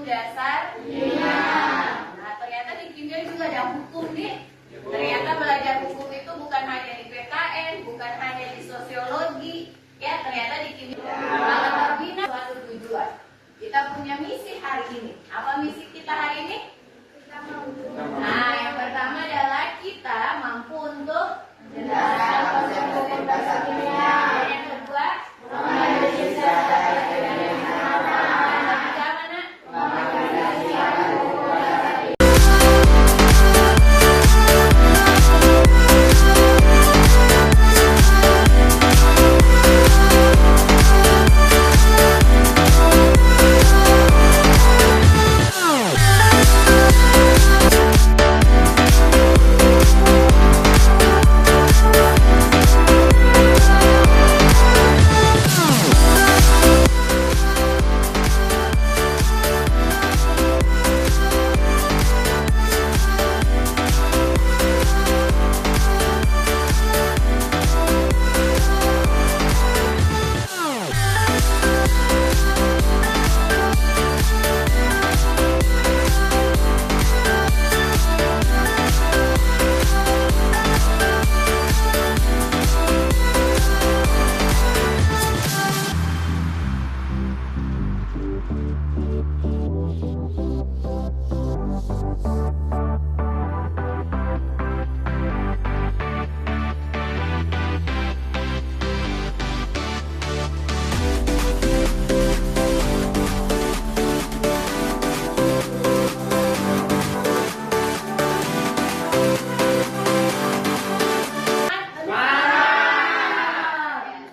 dasar kimia. Nah, ternyata di kimia juga ada hukum nih. Ternyata belajar hukum itu bukan hanya di PKN, bukan hanya di sosiologi, ya ternyata di kimia. Kalau terbina suatu tujuan. Kita punya misi hari ini. Apa misi kita hari ini? Nah, yang pertama adalah kita mampu untuk menjelaskan konsep hukum dasar kimia. Yang kedua,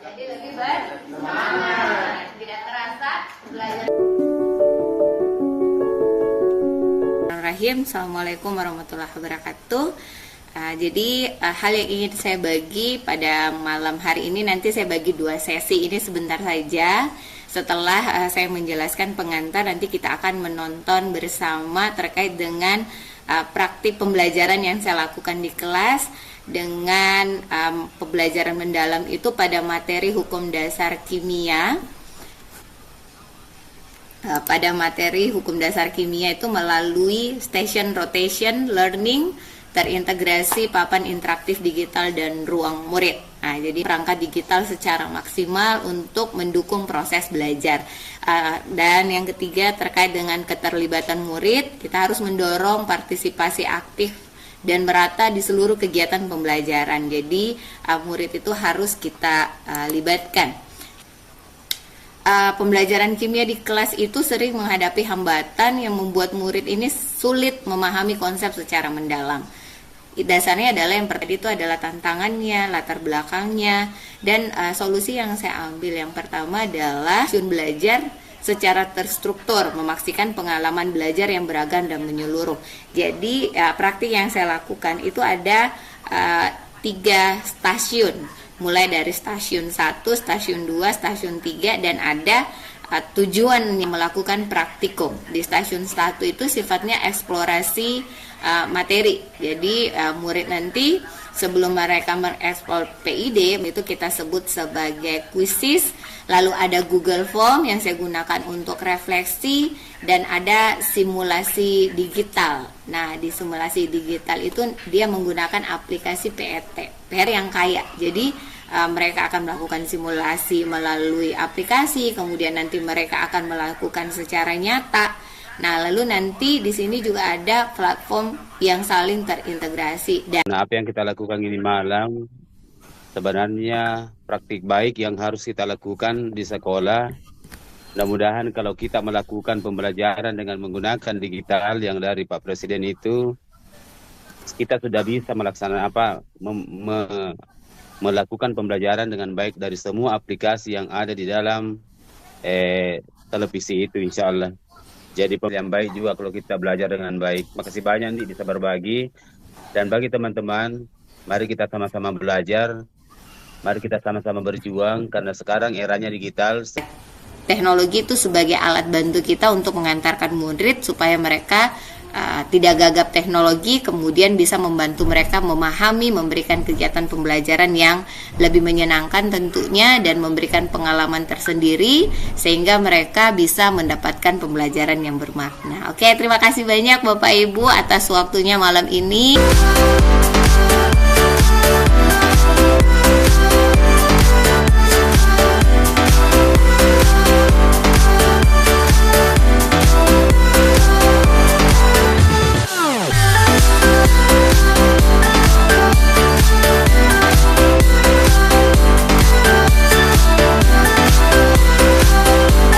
jadi lebih bersemangat. Tidak terasa belajar. Assalamualaikum warahmatullahi wabarakatuh. Jadi hal yang ingin saya bagi pada malam hari ini, nanti saya bagi 2 sesi. Ini sebentar saja. Setelah saya menjelaskan pengantar, nanti kita akan menonton bersama terkait dengan praktik pembelajaran yang saya lakukan di kelas dengan pembelajaran mendalam itu pada materi hukum dasar kimia. Pada materi hukum dasar kimia itu melalui station rotation learning, terintegrasi papan interaktif digital dan ruang murid. Nah, jadi perangkat digital secara maksimal untuk mendukung proses belajar. Dan yang ketiga terkait dengan keterlibatan murid, kita harus mendorong partisipasi aktif dan merata di seluruh kegiatan pembelajaran. Jadi murid itu harus kita libatkan. Pembelajaran kimia di kelas itu sering menghadapi hambatan yang membuat murid ini sulit memahami konsep secara mendalam. Dasarnya adalah yang pertama itu adalah tantangannya, latar belakangnya, dan solusi yang saya ambil yang pertama adalah belajar secara terstruktur, memastikan pengalaman belajar yang beragam dan menyeluruh. Jadi praktik yang saya lakukan itu ada 3 stasiun. Mulai dari stasiun 1, stasiun 2, stasiun 3, dan ada tujuan yang melakukan praktikum. Di stasiun 1 itu sifatnya eksplorasi materi. Jadi murid nanti sebelum mereka mengeksplor PID itu kita sebut sebagai quizzes. Lalu ada Google Form yang saya gunakan untuk refleksi, dan ada simulasi digital. Nah, di simulasi digital itu dia menggunakan aplikasi PR yang kaya. Jadi mereka akan melakukan simulasi melalui aplikasi, kemudian nanti mereka akan melakukan secara nyata. Nah, lalu nanti di sini juga ada platform yang saling terintegrasi. Dan apa yang kita lakukan ini malam sebenarnya praktik baik yang harus kita lakukan di sekolah. Mudah-mudahan kalau kita melakukan pembelajaran dengan menggunakan digital yang dari Pak Presiden itu, kita sudah bisa melaksanakan melakukan pembelajaran dengan baik dari semua aplikasi yang ada di dalam televisi itu, insya Allah. Jadi yang baik juga kalau kita belajar dengan baik. Makasih banyak nih bisa berbagi. Dan bagi teman-teman, mari kita sama-sama belajar, mari kita sama-sama berjuang, karena sekarang eranya digital. Teknologi itu sebagai alat bantu kita untuk mengantarkan murid supaya mereka tidak gagap teknologi, kemudian bisa membantu mereka memahami, memberikan kegiatan pembelajaran yang lebih menyenangkan tentunya, dan memberikan pengalaman tersendiri sehingga mereka bisa mendapatkan pembelajaran yang bermakna. Oke, terima kasih banyak Bapak Ibu atas waktunya malam ini.